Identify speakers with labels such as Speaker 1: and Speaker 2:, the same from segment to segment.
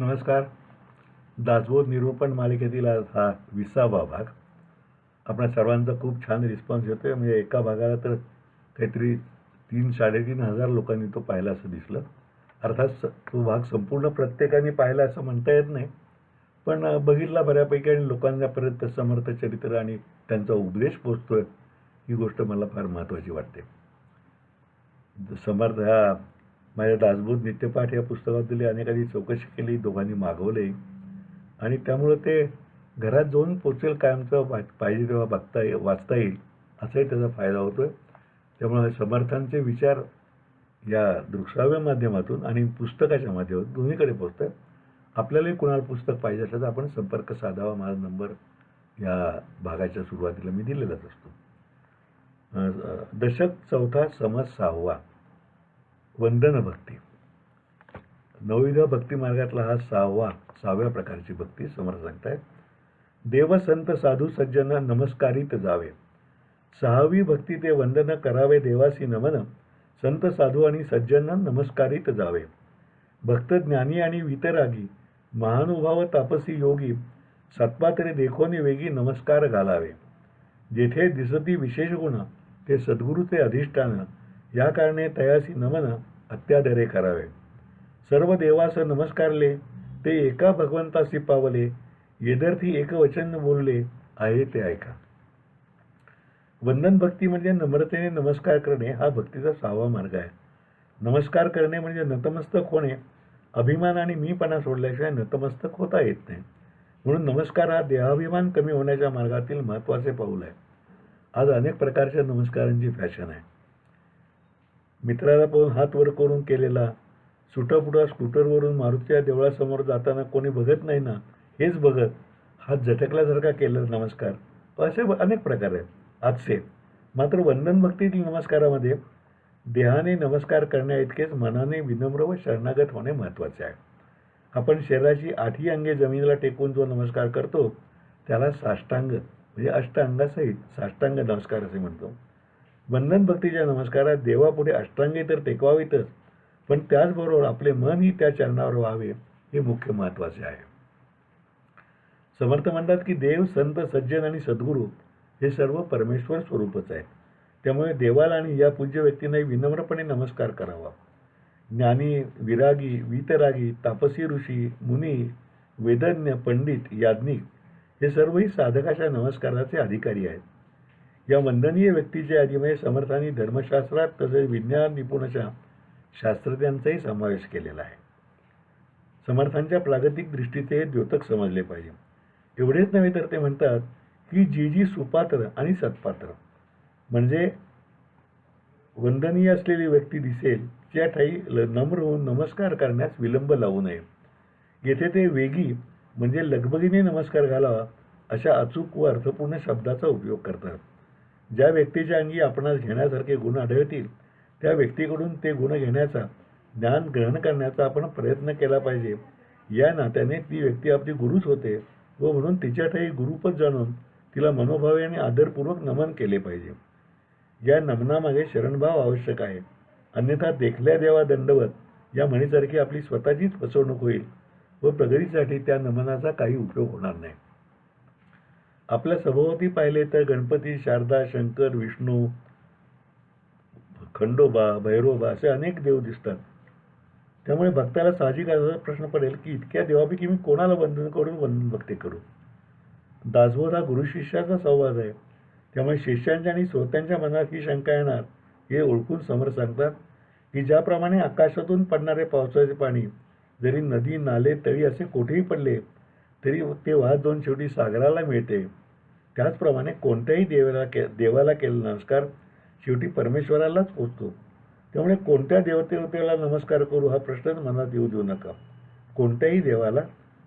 Speaker 1: नमस्कार. दासबोध निरूपण मालिकेतील आज हा 20वा भाग. आपल्या सर्वांचा खूप छान रिस्पॉन्स येतोय. म्हणजे एका भागाला तर काहीतरी 3,500 लोकांनी तो पाहिला असं दिसलं. अर्थात तो भाग संपूर्ण प्रत्येकाने पाहिला असं म्हणता येत नाही, पण बघितला बऱ्यापैकी आणि लोकांपर्यंत समर्थ चरित्र आणि त्यांचा उपदेश पोचतोय ही गोष्ट मला फार महत्त्वाची वाटते. समर्थ ह्या माझ्या दासबोध नित्यपाठ या पुस्तकातली अनेकांनी चौकशी केली, दोघांनी मागवले आणि त्यामुळं ते घरात जाऊन पोचेल कायमचं पाहिजे तेव्हा वाचता येईल असाही त्याचा फायदा होतोय. त्यामुळे समर्थांचे विचार या दृकश्राव्य माध्यमातून आणि पुस्तकाच्या माध्यमातून दोन्हीकडे पोचतात. आपल्यालाही कुणाला पुस्तक पाहिजे असलं तर आपण संपर्क साधावा. माझा नंबर या भागाच्या सुरुवातीला मी दिलेलाच असतो. दशक चौथा समज 6वा वंदन भक्ती. नवविध भक्ती मार्गातला हा 6व्या प्रकारची भक्ती समर्थ सांगतायत. देव संत साधू सज्जन नमस्कारित जावे. 6वी भक्ती ते वंदन करावे देवासी नमन. संत साधू आणि सज्जन नमस्कारित जावे. भक्त ज्ञानी आणि वितरागी महानुभाव तापसी योगी सत्पात्रे देखोनी वेगी नमस्कार घालावे. जेथे दिसती विशेष गुण ते सद्गुरूचे अधिष्ठान. या कारणे तयासी नमन अत्यादरे करावे. सर्व देवास नमस्कारले ते एका भगवंतासी पावले. येदर्थी एक वचन बोलले आहे ते ऐका. वंदन भक्ती म्हणजे नम्रतेने नमस्कार करणे हा भक्तीचा 6वा मार्ग आहे. नमस्कार करणे म्हणजे नतमस्तक होणे. अभिमान आणि मीपणा सोडल्याशिवाय नतमस्तक होता येत नाही. म्हणून नमस्कार हा देहाभिमान कमी होण्याच्या मार्गातील महत्त्वाचे पाऊल आहे. आज अनेक प्रकारच्या नमस्कारांची फॅशन आहे. मित्राला पाहून हात वर करून केलेला, सुटापुटा स्कूटरवरून मारुतीच्या देवळासमोर जाताना कोणी बघत नाही ना हेच बघत हात झटकल्यासारखा केलेला नमस्कार, असे अनेक प्रकार आहेत आजचे. मात्र वंदन भक्तीतील नमस्कारामध्ये देहाने नमस्कार करण्याइतकेच मनाने विनम्र व शरणागत होणे महत्त्वाचे आहे. आपण शरीराची 8ही अंगे जमिनीला टेकून जो नमस्कार करतो त्याला साष्टांग म्हणजे अष्टांगासहित साष्टांग नमस्कार असे म्हणतो. वंदन भक्तीच्या नमस्कारात देवापुढे अष्टांगे तर टेकवावीतच, पण त्याचबरोबर आपले मनही त्या चरणावर व्हावे हे मुख्य महत्त्वाचे आहे. समर्थ म्हणतात की देव, संत, सज्जन आणि सद्गुरू हे सर्व परमेश्वर स्वरूपच आहेत. त्यामुळे देवाला आणि या पूज्य व्यक्तींनाही विनम्रपणे नमस्कार करावा. ज्ञानी, विरागी, वीतरागी, तापसी, ऋषी, मुनी, वेदज्ञ, पंडित, याज्ञिक हे सर्वही साधकाच्या नमस्काराचे अधिकारी आहेत. या वंदनीय व्यक्तीच्या यादीमध्ये समर्थांनी धर्मशास्त्रात तसेच विज्ञान निपुणच्या शास्त्रज्ञांचाही समावेश केलेला आहे. समर्थांच्या प्रागतिक दृष्टीचे हे द्योतक समजले पाहिजे. एवढेच नव्हे तर ते म्हणतात की जी सुपात्र आणि सत्पात्र म्हणजे वंदनीय असलेली व्यक्ती दिसेल त्या ठाई नम्र होऊन नमस्कार करण्यास विलंब लावू नये. येथे ते वेगी म्हणजे लगबगीने नमस्कार घालावा अशा अचूक व अर्थपूर्ण शब्दाचा उपयोग करतात. ज्या व्यक्तीच्या अंगी आपणास घेण्यासारखे गुण आढळतील त्या व्यक्तीकडून ते गुण घेण्याचा, ज्ञान ग्रहण करण्याचा आपण प्रयत्न केला पाहिजे. या नात्याने ती व्यक्ती आपली गुरुच होते व म्हणून तिच्या ठाई गुरुपद जाणून तिला मनोभावे आणि आदरपूर्वक नमन केले पाहिजे. या नमनामागे शरणभाव आवश्यक आहे. अन्यथा देखल्या देवा दंडवत या म्हणीसारखी आपली स्वतःचीच फसवणूक होईल व प्रगतीसाठी त्या नमनाचा काही उपयोग होणार नाही. आपल्या सभोवती पाहिले तर गणपती, शारदा, शंकर, विष्णू, खंडोबा, भैरोबा असे अनेक देव दिसतात. त्यामुळे भक्ताला साहजिक असा प्रश्न पडेल की इतक्या देवापैकी मी कोणाला वंदन करून वंदन भक्ती करू. दासबोध हा गुरु शिष्याचा संवाद आहे. त्यामुळे शिष्यांच्या आणि श्रोत्यांच्या मनात ही शंका येणार हे ओळखून समर्थ सांगतात की ज्याप्रमाणे आकाशातून पडणारे पावसाचे पाणी जरी नदी, नाले, तळी असे कुठेही पडले तरी ते वाहत जाऊन शेवटी सागराला मिळते, त्याचप्रमाणे कोणत्याही देवाला केलेला नमस्कार शेवटी परमेश्वरालाच पोचतो. त्यामुळे कोणत्या देवतेला नमस्कार करू हा प्रश्नच मनात येऊ देऊ नका. कोणत्याही देवाला,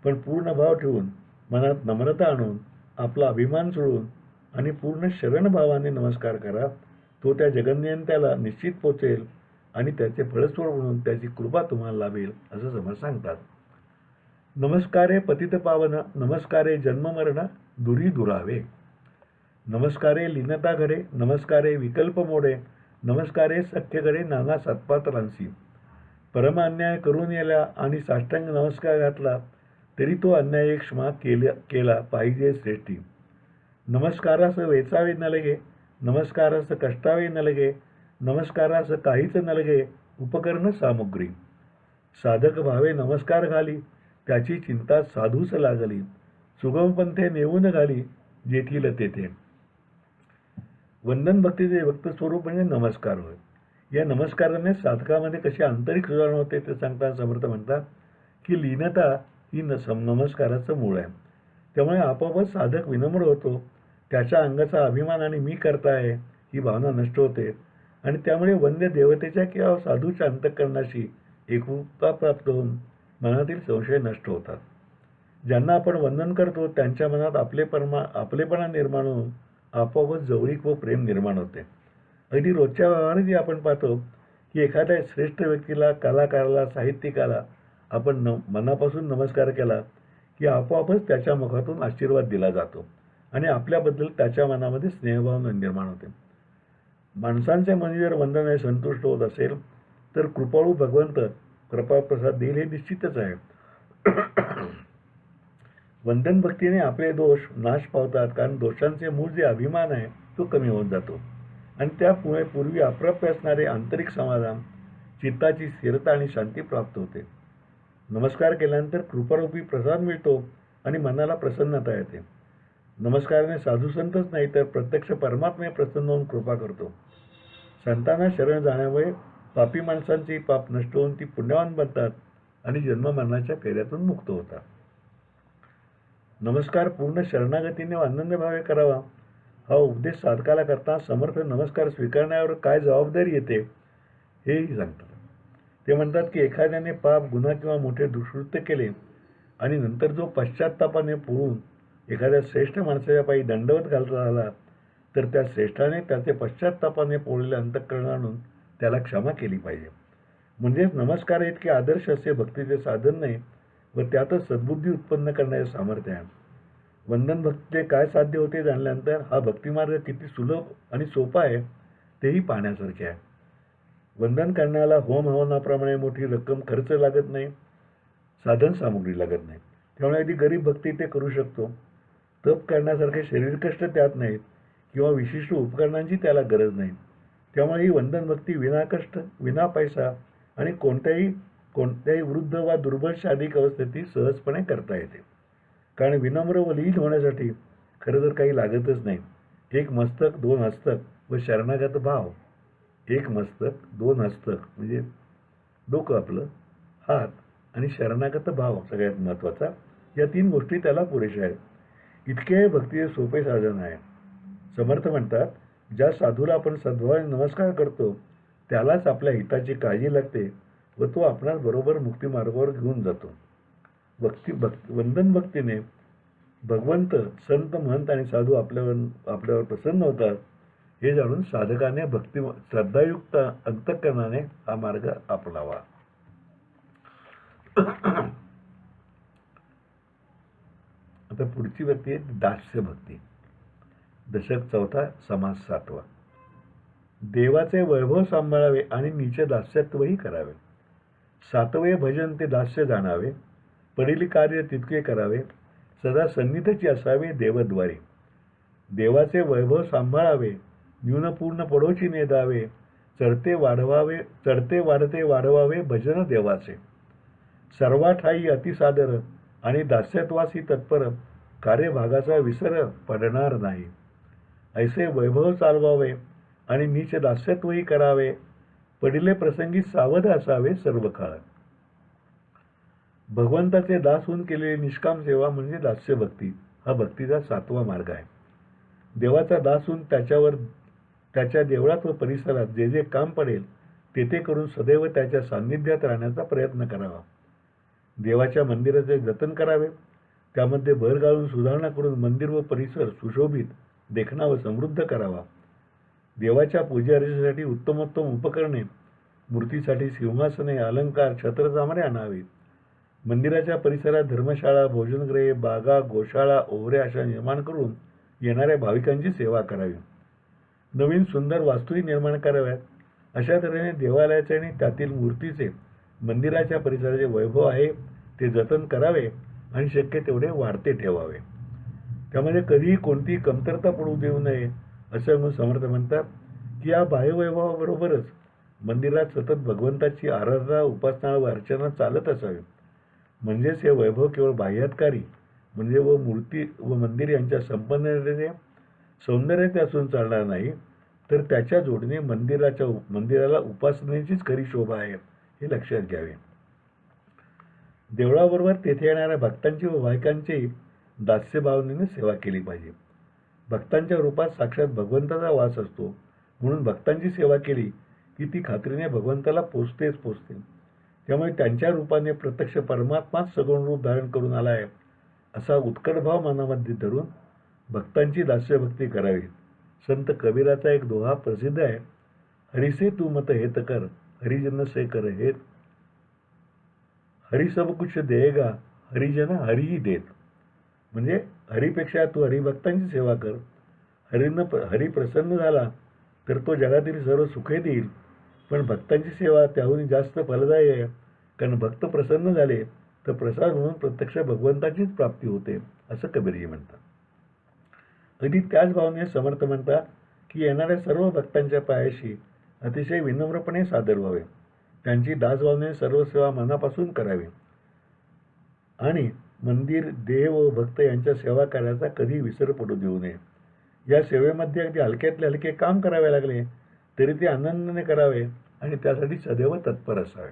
Speaker 1: पण पूर्ण भाव ठेवून, मनात नम्रता आणून, आपला अभिमान सोडून आणि पूर्ण शरणभावाने नमस्कार करा. तो त्या जगन्नियंत्याला निश्चित पोचेल आणि त्याचे फळस्वरूप म्हणून त्याची कृपा तुम्हाला लाभेल असं समर्थ सांगतात. नमस्कारे पतित पावन, नमस्कारे जन्ममरण दुरी दुरावे. नमस्कारे लीनता घडे, नमस्कारे विकल्प मोडे, नमस्कारे सख्य घडे नाना सत्पात्रांसी. परम अन्याय करून याला आणि साष्टांग नमस्कार घातला तरी तो अन्याय क्षमा केला पाहिजे श्रेष्ठी. नमस्कारास वेचावे न लगे, नमस्कारास कष्टावे न लगे, नमस्कारास काहीच न लगे उपकरण सामुग्री. साधक भावे नमस्कार घाली, त्याची चिंता साधूस लागली. सुगम पंथे नेऊन घाली, जेथील तेथे. वंदन भक्तीचे व्यक्त स्वरूप म्हणजे नमस्कार होय. या नमस्काराने साधकामध्ये कशी आंतरिक सुधारणा होते ते सांगताना समर्थ म्हणतात की लीनता ही नमस्काराचं मूळ आहे. त्यामुळे आपोआपच साधक विनम्र होतो. त्याच्या अंगाचा अभिमान आणि मी करता आहे ही भावना नष्ट होते आणि त्यामुळे वंद्य देवतेच्या किंवा साधूच्या अंतःकरणाशी एकरूपता प्राप्त होऊन मनातील संशय नष्ट होतात. ज्यांना आपण वंदन करतो त्यांच्या मनात आपलेपणा निर्माण होऊन आपोआपच जवळीक व प्रेम निर्माण होते. अगदी रोजच्या व्यवहारातही आपण पाहतो की एखाद्या श्रेष्ठ व्यक्तीला, कलाकाराला, साहित्यिकाला आपण मनापासून नमस्कार केला की आपोआपच त्याच्या मुखातून आशीर्वाद दिला जातो आणि आपल्याबद्दल त्याच्या मनामध्ये स्नेहभाव निर्माण होते. माणसांचे मन जर वंदनाने संतुष्ट होत असेल तर कृपाळू भगवंत कृपाप्रसाद देईल हे निश्चितच आहे. वंदन भक्तीने आपले दोष नाश पावतात, कारण दोषांचे मूळ जे अभिमान आहे तो कमी होत जातो आणि त्यामुळे पूर्वी अप्राप्य असणारे आंतरिक समाधान, चित्ताची स्थिरता आणि शांती प्राप्त होते. नमस्कार केल्यानंतर कृपारूपी प्रसाद मिळतो आणि मनाला प्रसन्नता येते. नमस्काराने साधू संतच नाही तर प्रत्यक्ष परमात्मे प्रसन्न होऊन कृपा करतो. संतांना शरण जाण्यामुळे पापी माणसांची पाप नष्ट होऊन ती पुण्यवान बनतात आणि जन्ममरणाच्या फेऱ्यातून मुक्त होतात. नमस्कार पूर्ण शरणागतीने आनंदभावे करावा हा उपदेश साधकाला करता समर्थ नमस्कार स्वीकारण्यावर काय जबाबदारी येते हेही सांगतात. ते म्हणतात की एखाद्याने पाप, गुन्हा किंवा मोठे दुष्कृत्य केले आणि नंतर जो पश्चात्तापाने पळून एखाद्या श्रेष्ठ माणसाच्या पायी दंडवत घालता आला तर त्या श्रेष्ठाने त्याचे पश्चात्तापाने पोळलेले अंतःकरण आणून त्याला क्षमा केली पाहिजे. म्हणजेच नमस्कार इतके आदर्श असे भक्तीचे साधन नाही व त्यातच सद्बुद्धी उत्पन्न करण्याचे सामर्थ्य आहे. वंदन भक्तीचे काय साध्य होते जाणल्यानंतर हा भक्तिमार्ग किती सुलभ आणि सोपा आहे तेही पाहण्यासारखे आहे. वंदन करण्याला होम हवनाप्रमाणे मोठी रक्कम खर्च लागत नाही, साधन सामुग्री लागत नाही. त्यामुळे अगदी गरीब भक्ती ते करू शकतो. तप करण्यासारखे शरीरकष्ट त्यात नाहीत किंवा विशिष्ट उपकरणांची त्याला गरज नाही. त्यामुळे ही वंदन भक्ती विना कष्ट, विना पैसा आणि कोणत्याही वृद्ध वा दुर्बल शारीरिक अवस्थेतही सहजपणे करता येते. कारण विनम्र व लीन होण्यासाठी खरं तर काही लागतच नाही. एक मस्तक, दोन हस्तक व शरणागत भाव. एक मस्तक, दोन हस्तक म्हणजे डोकं आपलं, हात आणि शरणागत भाव सगळ्यात महत्त्वाचा. या 3 गोष्टी त्याला पुरेशा आहेत. इतके भक्तीचे सोपे साधन आहे. समर्थ म्हणतात, ज्या साधूला आपण सद्भावाने नमस्कार करतो त्यालाच आपल्या हिताची काळजी लागते व तो आपणास बरोबर मुक्तिमार्गावर घेऊन जातो. वंदन भक्तीने भगवंत, संत, महंत आणि साधू आपल्यावर प्रसन्न होतात हे जाणून साधकाने श्रद्धायुक्त अंतःकरणाने हा मार्ग आपलावा. आता पुढची भक्ती आहे दास्य भक्ती. दशक 4, समास 7. देवाचे वैभव सांभाळावे आणि नीच दास्यत्वही करावे. 7वे भजन ते दास्य जाणावे. पडील कार्य तितके करावे. सदा सन्निधीची असावे देवद्वारे. देवाचे वैभव सांभाळावे. न्यूनपूर्ण पडोची नेदावे. चढते वाढते वाढवावे भजन देवाचे. सर्वाठाई अतिसादर आणि दास्यत्वासी तत्पर. कार्यभागाचा विसर पडणार नाही. ऐसे वैभव चालवावे आणि नीच दास्यत्वही करावे. पडिले प्रसंगी सावध असावे सर्व काळ. भगवंताचे दास होऊन केलेली निष्काम सेवा म्हणजे दास्य भक्ती हा भक्तीचा 7वा मार्ग आहे. देवाचा दास होऊन त्याच्या देवळात व परिसरात जे जे काम पडेल ते करून सदैव त्याच्या सान्निध्यात राहण्याचा प्रयत्न करावा. देवाच्या मंदिराचे जतन करावे. त्यामध्ये भर घालून सुधारणा करून मंदिर व परिसर सुशोभित, देखणा व समृद्ध करावा. देवाच्या पूजार्चेसाठी उत्तमोत्तम उपकरणे, मूर्तीसाठी सिंहासने, अलंकार, छत्रचामरे आणावीत. मंदिराच्या परिसरात धर्मशाळा, भोजनगृहे, बागा, गोशाळा, ओवऱ्या अशा निर्माण करून येणाऱ्या भाविकांची सेवा करावी. नवीन सुंदर वास्तूही निर्माण कराव्यात. अशा तऱ्हेने देवालयाचे आणि त्यातील मूर्तीचे मंदिराच्या परिसराचे वैभव आहे ते जतन करावे आणि शक्य तेवढे वाढते ठेवावे. त्यामध्ये कधीही कोणतीही कमतरता पडू देऊ नये असं म्हणून समर्थ म्हणतात की या बाह्यवैभवाबरोबरच मंदिरात सतत भगवंताची आराधना, उपासना व अर्चना चालत असावी. म्हणजेच हे वैभव केवळ बाह्यातकारी म्हणजे व मूर्ती व मंदिर यांच्या संपन्नतेने सौंदर्याचे असून चालणार नाही, तर त्याच्या जोडीने मंदिराला उपासनेचीच खरी शोभा आहे हे लक्षात घ्यावे. देवळाबरोबर तेथे येणाऱ्या भक्तांची व भाविकांची दास्यभावनेने सेवा केली पाहिजे. भक्तांच्या रूपात साक्षात भगवंताचा वास असतो, म्हणून भक्तांची सेवा केली की ती खात्रीने भगवंताला पोचतेच पोचते. त्यामुळे त्यांच्या रूपाने प्रत्यक्ष परमात्माच सगुण रूप धारण करून आला आहे असा उत्कट भाव मनामध्ये धरून भक्तांची दास्यभक्ती करावी. संत कबीराचा एक दोहा प्रसिद्ध आहे, हरिसे तू मत हेत कर, हरिजन से कर हेत, हरि सब कुछ देगा, हरिजन हरिही देत. म्हणजे हरीपेक्षा तू हरिभक्तांची सेवा कर, हरी प्रसन्न झाला तर तो जगातील सर्व सुखे देईल. पण भक्तांची सेवा त्याहून जास्त फलदायी आहे, कारण भक्त प्रसन्न झाले तर प्रसाद म्हणून प्रत्यक्ष भगवंताचीच प्राप्ती होते असं कबीरजी म्हणतात. अगदी त्याच भावनेने समर्थ म्हणतात की येणाऱ्या सर्व भक्तांच्या पायाशी अतिशय विनम्रपणे सादर व्हावे, त्यांची दासभावनेने सर्व सेवा मनापासून करावी आणि मंदिर, देव व भक्त यांच्या सेवा कार्याचा कधी विसर पडू देऊ नये. या सेवेमध्ये अगदी हलक्यातले हलके काम करावे लागले तरी ते आनंदाने करावे आणि त्यासाठी सदैव तत्पर असावे.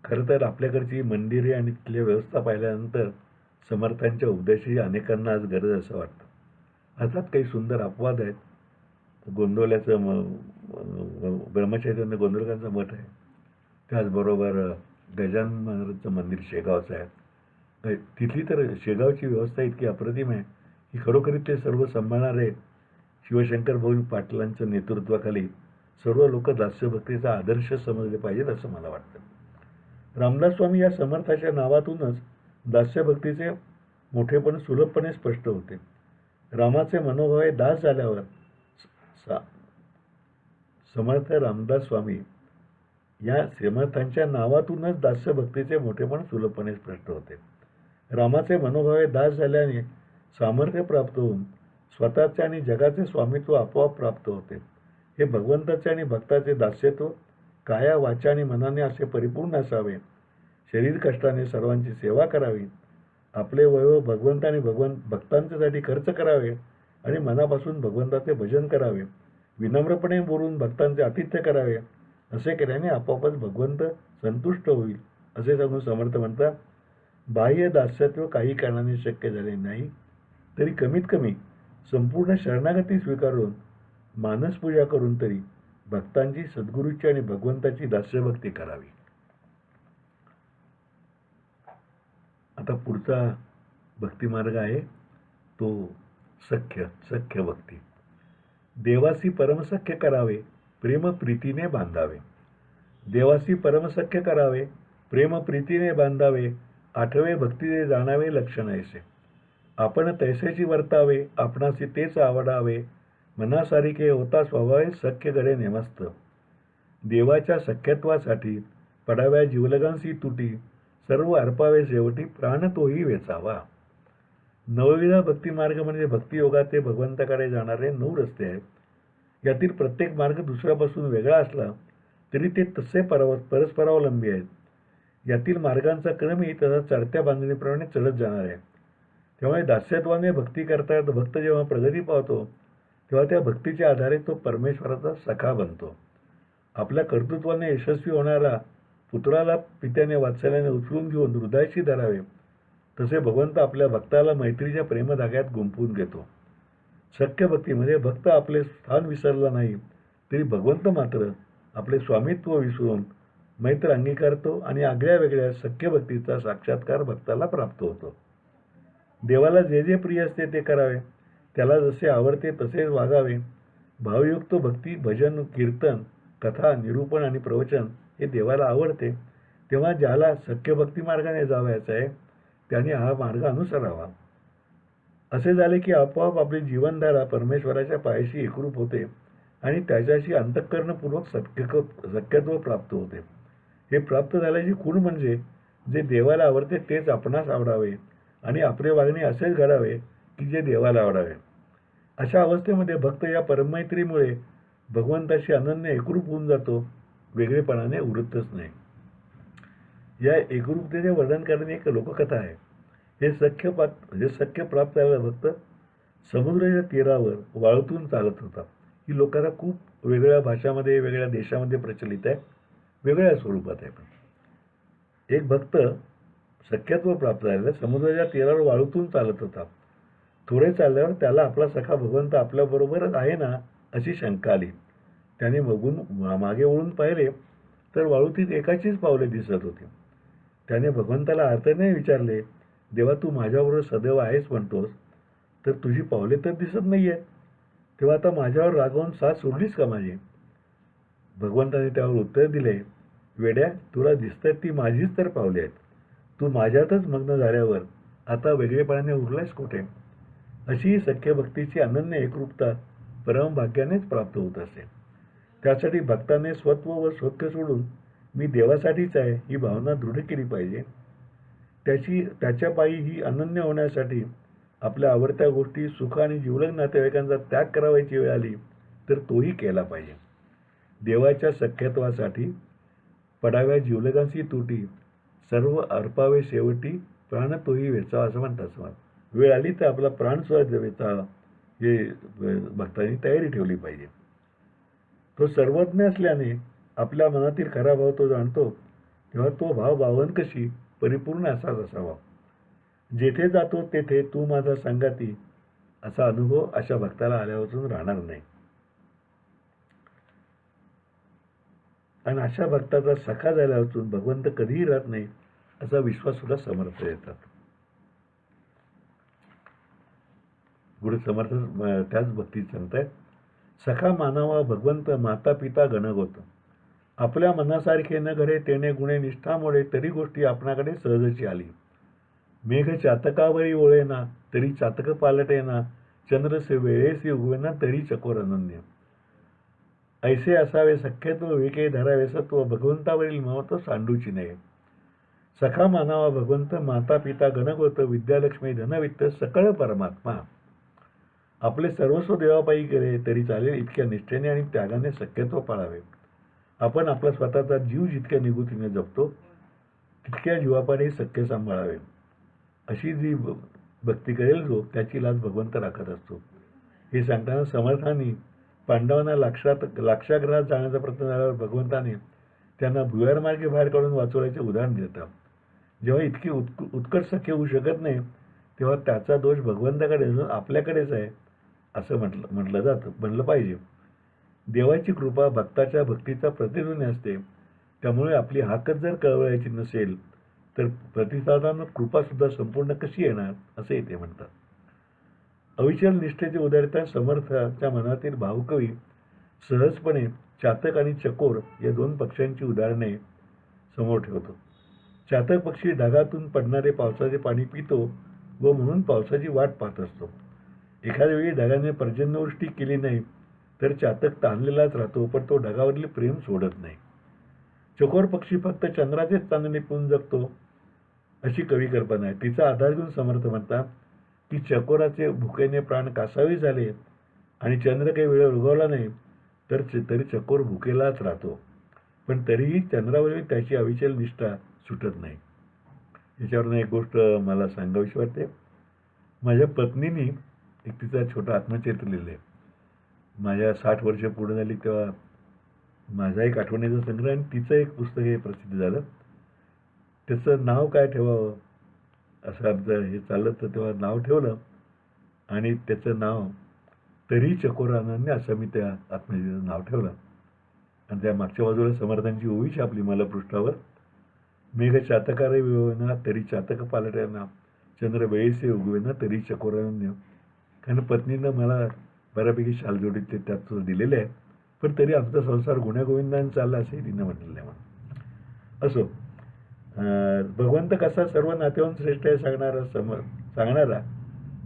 Speaker 1: खरं तर आपल्याकडची मंदिरे आणि तिथली व्यवस्था पाहिल्यानंतर समर्थांच्या उपदेशाची अनेकांना आज गरज असं वाटतं. अर्थात काही सुंदर अपवाद आहेत. गोंदवल्याचं ब्रह्मचैतन्य गोंदवलकरांचं मठ आहे, त्याचबरोबर गजानन महाराजांचं मंदिर शेगावचं आहे. तिथली तर शेगावची व्यवस्था इतकी अप्रतिम आहे की खरोखरी ते सर्व सांभाळणारे शिवशंकर भाऊ पाटलांच्या नेतृत्वाखाली सर्व लोक दास्यभक्तीचा आदर्श समजले पाहिजेत असं मला वाटतं. रामदास स्वामी या समर्थाच्या नावातूनच दास्यभक्तीचे मोठेपण सुलभपणे स्पष्ट होते. रामाचे मनोभावे दास झाल्यावर समर्थ रामदास स्वामी या समर्थांच्या नावातूनच दास्यभक्तीचे मोठेपण सुलभपणे स्पष्ट होते. रामाचे मनोभावे दास झाल्याने सामर्थ्य प्राप्त होऊन स्वतःचे आणि जगाचे स्वामित्व आपोआप प्राप्त होते. हे भगवंताचे आणि भक्ताचे दास्यत्व काया, वाचा आणि मनाने असे परिपूर्ण असावे. शरीर कष्टाने सर्वांची सेवा करावी, आपले वैभव भगवंत आणि भक्तांच्यासाठी खर्च करावे आणि मनापासून भगवंताचे भजन करावे, विनम्रपणे बोलून भक्तांचे आतिथ्य करावे. असे केल्याने आपोआपच भगवंत संतुष्ट होईल असे सांगून समर्थ म्हणतात, बाह्य दास्यत्व काही कारणाने शक्य झाले नाही तरी कमीत कमी संपूर्ण शरणागती स्वीकारून मानसपूजा करून तरी भक्तांची, सद्गुरूची आणि भगवंताची दास्यभक्ती करावी. आता पुढचा भक्तिमार्ग आहे तो सख्य भक्ती. देवासी परमसख्य करावे, प्रेम प्रीतीने बांधावे. देवासी परमसख्य करावे, प्रेम प्रीतीने बांधावे, आठवे भक्तीने जाणावे लक्षण ऐसे. आपण तैसेची वर्तावे, आपणासी तेच आवडावे, मनासारिखे होता स्वभावे सख्य गडे नेमस्त. देवाच्या सख्यत्वासाठी पडाव्या जीवलगांसी तुटी, सर्व अर्पावे शेवटी प्राण तोही वेचावा. नवविधा भक्तिमार्ग म्हणजे भक्तियोगात ते भगवंताकडे जाणारे 9 रस्ते आहेत. यातील प्रत्येक मार्ग दुसऱ्यापासून वेगळा असला तरी ते तसे परस्परावलंबी आहेत. यातील मार्गांचा क्रमही तसा चढत्या बांधणीप्रमाणे चढत जाणार आहे. त्यामुळे दास्यत्वाने भक्ती करता भक्त जेव्हा प्रगती पावतो तेव्हा त्या भक्तीच्या आधारे तो परमेश्वराचा सखा बनतो. आपल्या कर्तृत्वाने यशस्वी होणारा पुत्राला पित्याने वात्सल्याने उचलून घेऊन हृदयाशी धरावे, तसे भगवंत आपल्या भक्ताला मैत्रीच्या प्रेमधाग्यात गुंफून घेतो. सख्य भक्तीमध्ये भक्त आपले स्थान विसरला नाही तरी भगवंत मात्र आपले स्वामित्व विसरून मैत्र अंगीकारतो आणि आगळ्या वेगळ्या सख्य भक्तीचा साक्षात्कार भक्ताला प्राप्त होतो. देवाला जे जे प्रिय असते ते करावे, त्याला जसे आवडते तसेच वागावे. भावयुक्त भक्ती, भजन, कीर्तन, कथा, निरूपण आणि प्रवचन हे देवाला आवडते. तेव्हा ज्याला सख्य भक्ती मार्गाने जावयाचं आहे त्याने हा मार्ग अनुसरावा. असे झाले की आपोआप आपली जीवनधारा परमेश्वराच्या पायाशी एकरूप होते आणि त्याच्याशी अंतःकरणपूर्वक सख्यत्व प्राप्त होते. हे प्राप्त झाल्याची खूण म्हणजे जे देवाला आवडते तेच आपणास आवडावे आणि आपले वागणे असेच घडावे की जे देवाला आवडावे. अशा अवस्थेमध्ये भक्त या परमैत्रीमुळे भगवंताशी अनन्य एकरूप होऊन जातो, वेगळेपणाने उरतच नाही. या एकरूपतेचे वर्णन करणारी एक लोककथा आहे. हे सख्य प्राप्त झालेला भक्त समुद्राच्या तीरावर वाळूतून चालत होता. ही लोककथा खूप वेगळ्या भाषामध्ये, वेगळ्या देशामध्ये प्रचलित आहे, वेगळ्या स्वरूपात आहे. पण एक भक्त सख्यत्व प्राप्त झालेला समुद्राच्या तीरावर वाळूतून चालत होता. थोडे चालल्यावर त्याला आपला सखा भगवंत आपल्याबरोबरच आहे ना अशी शंका आली. त्याने मागे वळून पाहिले तर वाळूतीत एकाचीच पावले दिसत होती. त्याने भगवंताला अर्थाने विचारले, देवा, तू माझ्याबरोबर सदैव आहेस म्हणतोस, तर तुझी पावले तर दिसत नाहीये, तेव्हा आता माझ्यावर रागावून साथ सोडलीस का माझी? भगवंताने त्यावर उत्तर दिले, वेड्या, तुला दिसतात ती माझीच तर पावले आहेत. तू माझ्यातच मग्न झाल्यावर आता वेगळेपणाने उरलायस कुठे? अशी सख्य भक्तीची अनन्य एकरूपता परमभाग्यानेच प्राप्त होत असते. त्यासाठी भक्ताने स्वत्व व स्वत्य सोडून मी देवासाठीच आहे ही भावना दृढ केली पाहिजे. त्याच्या पायी ही अनन्य होण्यासाठी आपल्या आवडत्या गोष्टी, सुख आणि जिवलग नातेवाईकांचा त्याग करावयाची वेळ आली तर तोही केला पाहिजे. देवाच्या सख्यत्वासाठी पडाव्या जिवलगांची तुटी, सर्व अर्पावे शेवटी, प्राण तोही वेचावा असं म्हणतात. वेळ आली तर आपला प्राण सुद्धा वेचावा हे भक्तांनी तयारी ठेवली पाहिजे. तो सर्वज्ञ असल्याने आपल्या मनातील खरा भाव तो जाणतो, तेव्हा तो भाव भावंकशी परिपूर्ण असाच असावा. जेथे जातो तेथे तू माझा संगाती असा अनुभव अशा भक्ताला आल्यापासून राहणार नाही. आणि अशा भक्ताचा सखा झाल्यापासून भगवंत कधीही राहत नाही असा विश्वास सुद्धा समर्थ येतात. पुढे समर्थ त्याच भक्तीत सांगतायत, सखा मानावा भगवंत माता पिता गणगोत, आपल्या मनासारखे न घडे तेने गुणे निष्ठामुळे तरी गोष्टी आपणाकडे सहजची आली. मेघ चातकावरी ओळेना तरी चातक पालटेना, चंद्रसे वेळेसी उगवेना तरी चकोर अनन्य. ऐसे असावे सख्यत्व विके धरावे सत्व, भगवंतावरील ममत्व सांडूची नये. सखा मानावा भगवंत माता पिता गणगोत, विद्यालक्ष्मी धनवित्त सकळ परमात्मा. आपले सर्वस्व देवापायी केले तरी चालेल इतक्या निष्ठेने आणि त्यागाने सख्यत्व पाळावे. आपण आपला स्वतःचा जीव जितक्या निगुतीने जपतो तितक्या जीवापाने सख्य सांभाळावे. अशी जी भक्ती करेल जो त्याची लाज भगवंत राखत असतो. हे सांगताना समर्थांनी पांडवांना लाक्षागृहात जाण्याचा प्रयत्न झाल्यावर भगवंताने त्यांना भुयार मार्गे बाहेर काढून वाचवण्याचे उदाहरण देतात. जेव्हा इतकी उत्कट सख्य होऊ शकत नाही तेव्हा त्याचा दोष भगवंताकडे नसून आपल्याकडेच आहे असं म्हणलं पाहिजे. देवाची कृपा भक्ताच्या भक्तीचा प्रतिध्वनी असते. त्यामुळे आपली हाकच जर कळवळायची नसेल तर प्रतिसादानं कृपा सुद्धा संपूर्ण कशी येणार असे ते म्हणतात. अविचल निष्ठेचे उदाहरण समर्थाच्या मनातील भावकवी सहजपणे चातक आणि चकोर या दोन पक्ष्यांची उदाहरणे समोर ठेवतो. चातक पक्षी ढगातून पडणारे पावसाचे पाणी पितो व म्हणून पावसाची वाट पाहत असतो. एखाद्या वेळी ढगाने पर्जन्यवृष्टी केली नाही तर चातक ताणलेलाच राहतो, पण तो ढगावरील प्रेम सोडत नाही. चकोर पक्षी फक्त चंद्राचेच चांदणे पिऊन जगतो अशी कवी कल्पना आहे. तिचा आधार घेऊन समर्थ म्हणतात की चकोराचे भुकेने प्राण कासावी झाले आणि चंद्र काही वेळेवर उगवला नाही तरी चकोर भुकेलाच राहतो, पण तरीही चंद्रावरील त्याची अविचल निष्ठा सुटत नाही. याच्यावरून एक गोष्ट मला सांगावीशी वाटते. माझ्या पत्नीने एक तिचा छोटा आत्मचरित्र लिहिलं. माझ्या 60 वर्ष पूर्ण झाली तेव्हा माझा एक आठवणीचा संग्रह आणि तिचं एक पुस्तक हे प्रसिद्ध झालं. त्याचं नाव काय ठेवावं असं आमचं हे चाललं, तर तेव्हा नाव ठेवलं आणि त्याचं नाव तरी चकोर अनन्य असं मी त्या आत्मचरित्राचं नाव ठेवलं. आणि त्या मागच्या बाजूला समर्थांची ओवी छापली मला पृष्ठावर. मेघ चातकारे विवना तरी चातक पालट्यांना, चंद्र वेळेसे उगवेना तरी चकोर अनन्य. कारण पत्नीनं मला बऱ्यापैकी शालजोडीत ते त्यात दिलेले आहे, पण तरी आमचा संसार गुण्यागोविंदाने चालला असंही तिनं म्हटलेलं आहे म्हणून. असो, भगवंत कसा सर्व नातेवाईक श्रेष्ठ आहे सांगणारा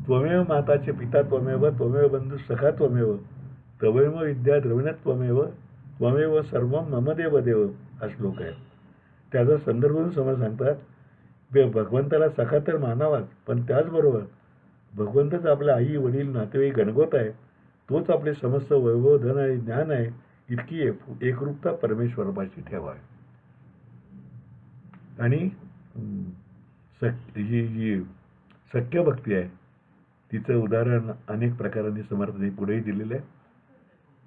Speaker 1: त्वमेव माताचे पिता त्वमेव, त्वमेव बंधू सखा त्वमेव, तवेम विद्या द्रविण त्वमेव त्वमेव सर्व मम देव देव हा श्लोक आहे. त्याचा संदर्भ म्हणून समज सांगतात, भगवंताला सखा तर मानावाच, पण त्याचबरोबर भगवंतच आपल्या आई वडील नातेवाईक गणगोत आहे, तोच आपले समस्त वैभव धन आणि ज्ञान आहे, इतकी एकरूपता परमेश्वरापाशी ठेवावी. आणि जी सख्य भक्ती आहे तिचं उदाहरण अनेक प्रकारांनी समर्थांनी पुढेही दिलेलं आहे.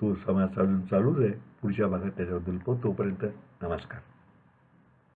Speaker 1: तो समाज चालूच आहे. पुढच्या भागात त्याच्याबद्दल तोपर्यंत नमस्कार.